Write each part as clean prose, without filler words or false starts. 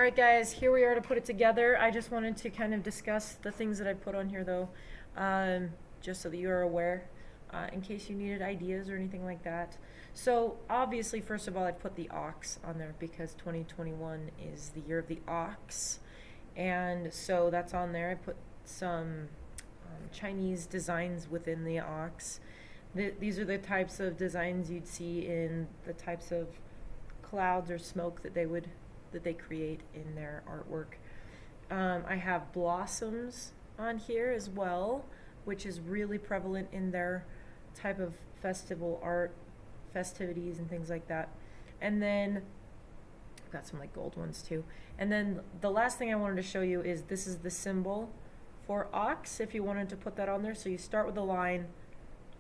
Alright guys, here we are to put it together. I just wanted to kind of discuss the things that I put on here though, just so that you are aware, in case you needed ideas or anything like that. So obviously, first of all, I put the ox on there because 2021 is the year of the ox. And so that's on there. I put some Chinese designs within the ox. These are the types of designs you'd see in the types of clouds or smoke that they create in their artwork. I have blossoms on here as well, which is really prevalent in their type of festival art, festivities and things like that. And then I've got some like gold ones too. And then the last thing I wanted to show you is this is the symbol for ox, if you wanted to put that on there. So you start with a line,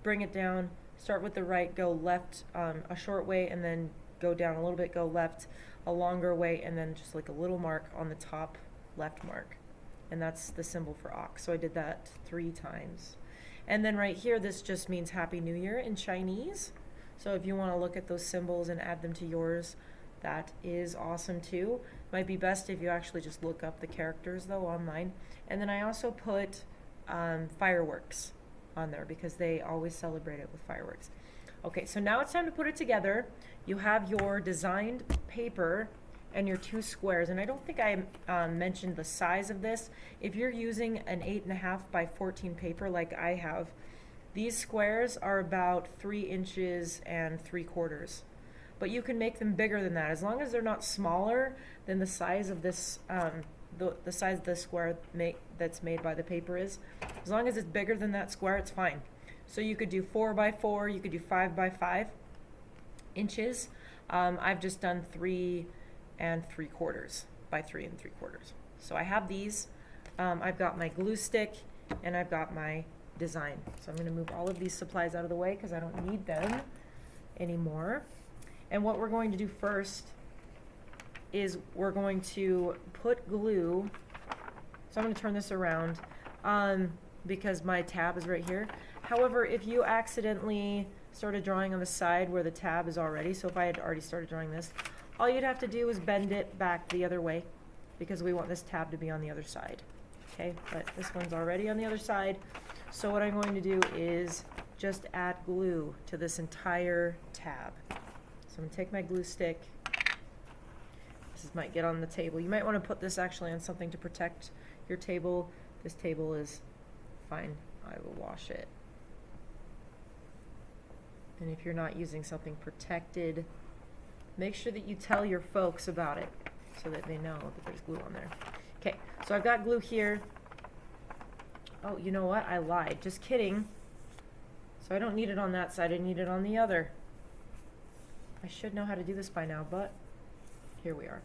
bring it down, start with the right, go left a short way, and then go down a little bit, go left a longer way, and then just like a little mark on the top left mark. And that's the symbol for ox. So I did that 3 times. And then right here, this just means Happy New Year in Chinese. So if you want to look at those symbols and add them to yours, that is awesome too. Might be best if you actually just look up the characters though online. And then I also put fireworks on there because they always celebrate it with fireworks. Okay, so now it's time to put it together. You have your designed paper and your 2 squares, and I don't think I mentioned the size of this. If you're using an 8.5 by 14 paper like I have, these squares are about 3 inches and 3/4. But you can make them bigger than that as long as they're not smaller than the size of this, the size of the square that's made by the paper is. As long as it's bigger than that square, it's fine. So you could do 4 by 4, you could do 5 by 5 inches. I've just done 3 3/4 by 3 3/4. So I have these. I've got my glue stick and I've got my design. So I'm going to move all of these supplies out of the way because I don't need them anymore. And what we're going to do first is we're going to put glue. So I'm going to turn this around because my tab is right here. However, if you accidentally started drawing on the side where the tab is already, so if I had already started drawing this, all you'd have to do is bend it back the other way because we want this tab to be on the other side. Okay, but this one's already on the other side. So what I'm going to do is just add glue to this entire tab. So I'm going to take my glue stick. This might get on the table. You might want to put this actually on something to protect your table. This table is fine. I will wash it. And if you're not using something protected, make sure that you tell your folks about it so that they know that there's glue on there. Okay, so I've got glue here. Oh, you know what? I lied. Just kidding. So I don't need it on that side. I need it on the other. I should know how to do this by now, but here we are.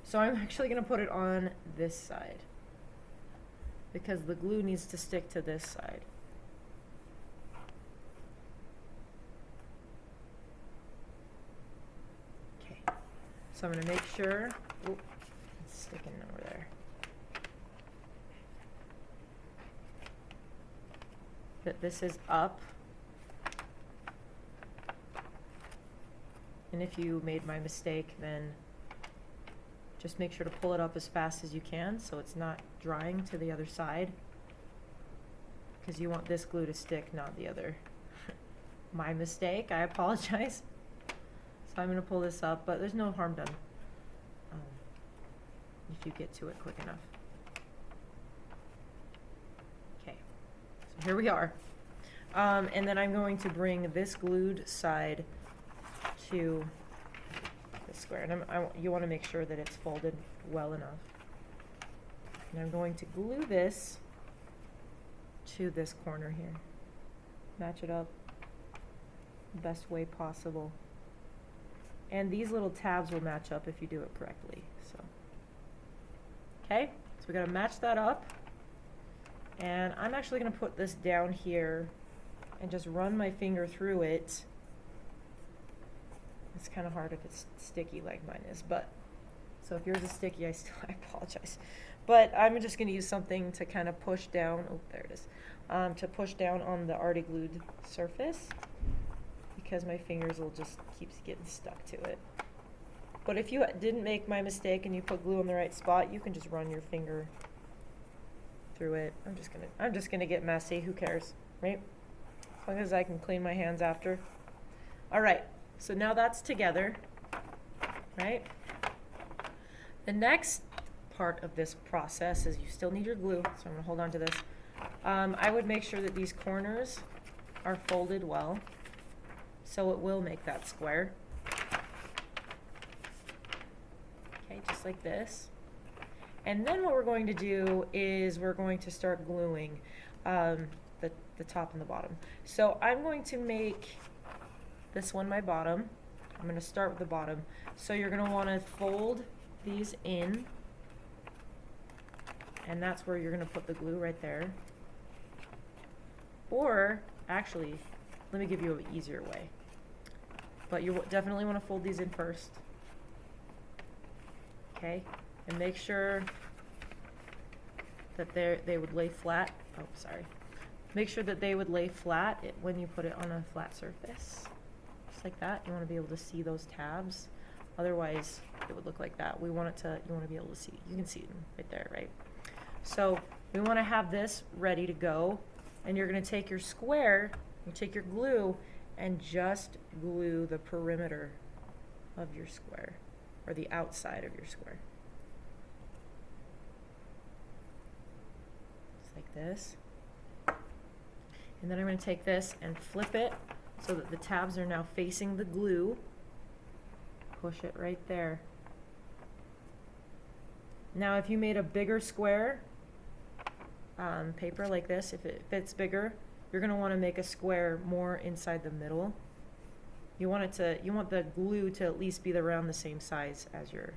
So I'm actually going to put it on this side because the glue needs to stick to this side. Okay, so I'm going to make sure, it's sticking over there, that this is up. And if you made my mistake, then just make sure to pull it up as fast as you can so it's not drying to the other side, because you want this glue to stick, not the other. My mistake, I apologize. So I'm going to pull this up, but there's no harm done if you get to it quick enough. Okay, so here we are. And then I'm going to bring this glued side to the square, and you want to make sure that it's folded well enough. And I'm going to glue this to this corner here. Match it up the best way possible. And these little tabs will match up if you do it correctly. So, okay, so we got to match that up. And I'm actually going to put this down here and just run my finger through it. It's kind of hard if it's sticky like mine is, but so if yours is sticky, I apologize. But I'm just going to use something to kind of push down. Oh, there it is. To push down on the already glued surface because my fingers will just keep getting stuck to it. But if you didn't make my mistake and you put glue in the right spot, you can just run your finger through it. I'm just gonna get messy, who cares, right? As long as I can clean my hands after. All right, so now that's together, right? The next part of this process is you still need your glue, so I'm gonna hold on to this. I would make sure that these corners are folded well, so it will make that square. Okay, just like this. And then what we're going to do is we're going to start gluing the top and the bottom. So I'm going to make this one my bottom. I'm going to start with the bottom. So you're going to want to fold these in, and that's where you're going to put the glue right there. Or actually, let me give you an easier way. But you definitely want to fold these in first. Okay, and make sure that they would lay flat. Oh, sorry. Make sure that they would lay flat when you put it on a flat surface. Just like that. You want to be able to see those tabs. Otherwise, it would look like that. You want to be able to see. You can see them right there, right? So we want to have this ready to go. And you're going to take your square, you take your glue, and just glue the perimeter of your square, or the outside of your square. Just like this. And then I'm going to take this and flip it so that the tabs are now facing the glue. Push it right there. Now if you made a bigger square, paper like this, if it fits bigger, you're going to want to make a square more inside the middle. You want the glue to at least be around the same size as your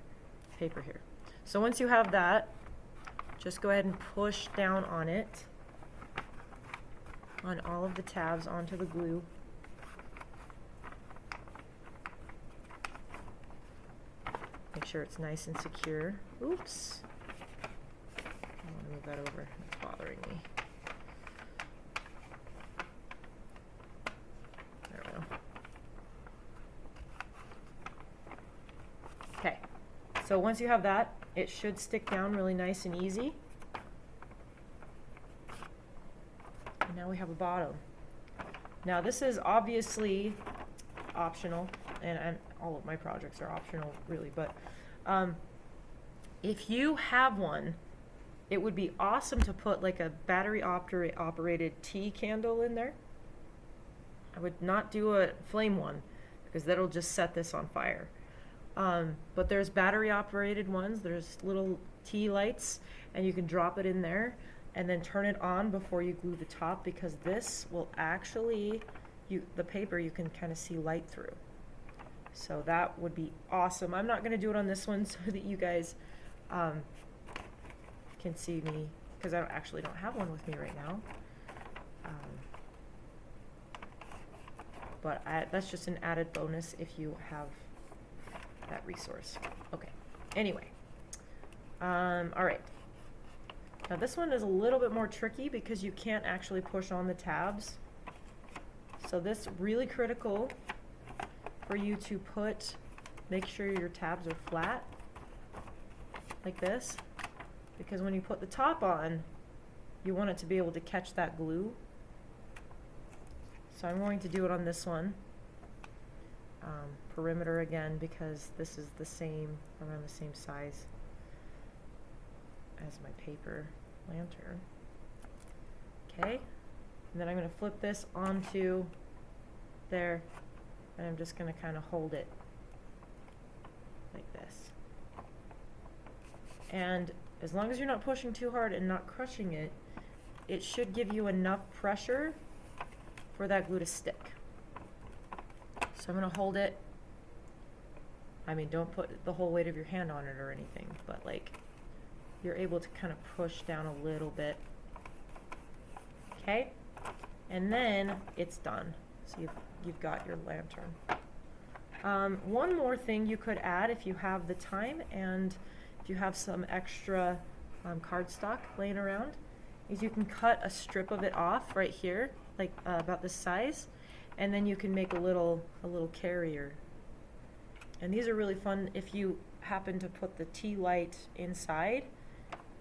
paper here. So once you have that, just go ahead and push down on it, on all of the tabs onto the glue. Make sure it's nice and secure. Oops. I want to move that over. It's bothering me. There we go. Okay. So once you have that, it should stick down really nice and easy. And now we have a bottom. Now this is obviously optional, and all of my projects are optional really, but if you have one, it would be awesome to put like a battery operated tea candle in there. I would not do a flame one because that'll just set this on fire. But there's battery operated ones. There's little tea lights, and you can drop it in there and then turn it on before you glue the top, because this will actually, the paper you can kind of see light through. So that would be awesome. I'm not going to do it on this one so that you guys can see me, because I actually don't have one with me right now. But that's just an added bonus if you have that resource. Okay. Anyway. All right. Now this one is a little bit more tricky because you can't actually push on the tabs. So this is really critical for you to make sure your tabs are flat like this, because when you put the top on, you want it to be able to catch that glue. So I'm going to do it on this one, perimeter again, because this is around the same size as my paper lantern. Okay, and then I'm going to flip this onto there, and I'm just going to kind of hold it like this. And as long as you're not pushing too hard and not crushing it, it should give you enough pressure for that glue to stick. So I'm going to hold it. I mean, don't put the whole weight of your hand on it or anything, but like you're able to kind of push down a little bit. Okay? And then it's done. So you've got your lantern. One more thing you could add if you have the time and if you have some extra cardstock laying around, is you can cut a strip of it off right here, like about this size, and then you can make a little carrier, And these are really fun if you happen to put the tea light inside.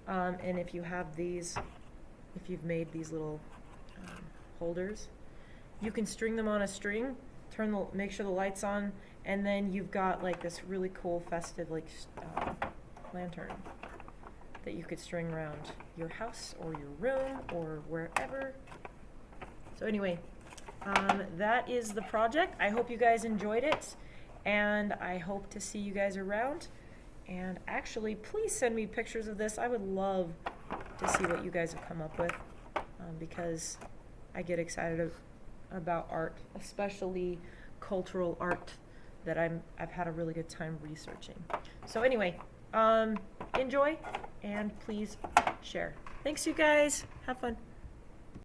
And if you have these, if you've made these little holders, you can string them on a string, make sure the light's on, and then you've got like this really cool festive like lantern that you could string around your house or your room or wherever. So anyway, that is the project. I hope you guys enjoyed it, and I hope to see you guys around. And actually, please send me pictures of this. I would love to see what you guys have come up with, because I get excited about art, especially cultural art that I've had a really good time researching. So anyway, enjoy and please share. Thanks, you guys. Have fun.